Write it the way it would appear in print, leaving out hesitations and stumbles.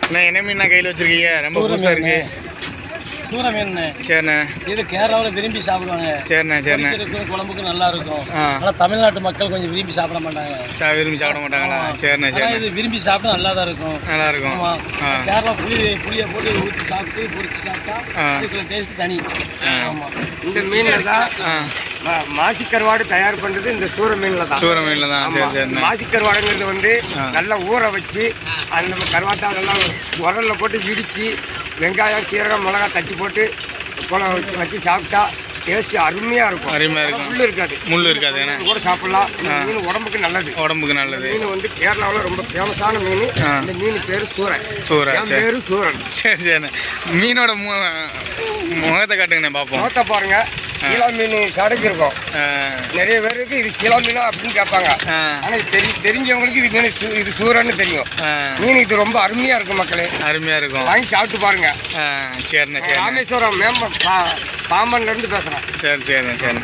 அண்ணா என்ன மீன் கையில் வச்சுருக்கீங்க? ரொம்ப புதுசாக இருக்குது. சூர மீன். சரிண்ணே. இது கேரளாவில் விரும்பி சாப்பிடுவாங்க. சரிண்ணே சரிண்ணே. குழம்புக்கு நல்லா இருக்கும். ஆனால் தமிழ்நாட்டு மக்கள் கொஞ்சம் விரும்பி சாப்பிட மாட்டாங்க. விரும்பி சாப்பிட மாட்டாங்களா? சரிண்ணே சரி. இது விரும்பி சாப்பிட்டா நல்லா தான் இருக்கும். நல்லா இருக்கும். ஆமாம். கேரளா புளியை போட்டு ஊற்றி சாப்பிட்டு பொரிச்சு சாப்பிட்டா இதுக்குள்ள டேஸ்ட் தனி. ஆமாம். இந்த மீனில் தான் மாசி கருவாடு தயார் பண்ணுறது இந்த சூர மீனில் தான். சூர மீனில் தான். சரி சரி. மாசி கருவாடுங்கிறது வந்து நல்லா ஊற வச்சு அந்த கருவாட்டை அதெல்லாம் உரலில் போட்டு இடித்து வெங்காயம் சீரகம் மிளகா தட்டி போட்டு குழம்பு வச்சு சாப்பிட்டா டேஸ்ட் அருமையாக இருக்கும். அருமையாக இருக்கும். முள் இருக்காது. முள் இருக்காது. ஏன்னா கூட சாப்பிடலாம். இந்த மீன் உடம்புக்கு நல்லது. உடம்புக்கு நல்லது. மீன் வந்து கேரளாவில் ரொம்ப ஃபேமஸான மீன். இந்த மீன் பேர் சூரன். சூரன் பேர் சூரன். சரி சரிண்ணே. மீனோட முகத்தை காட்டுங்கண்ணே பார்ப்போம். முகத்தை பாருங்க. சீலா மீன் சடைச்சிருக்கோம். நிறைய பேருக்கு இது சீலா மீனா அப்படின்னு கேட்பாங்க. ஆனால் தெரிஞ்சவங்களுக்கு இது மீன் இது சூரன்னு தெரியும். மீன் இது ரொம்ப அருமையாக இருக்கும் மக்களே. அருமையாக இருக்கும். வாங்கி சாப்பிட்டு பாருங்க. சரிண்ணே சரி. ராமேஸ்வரம் பாம்பன்லேருந்து பேசுகிறேன். சரி சரிண்ணே சரி.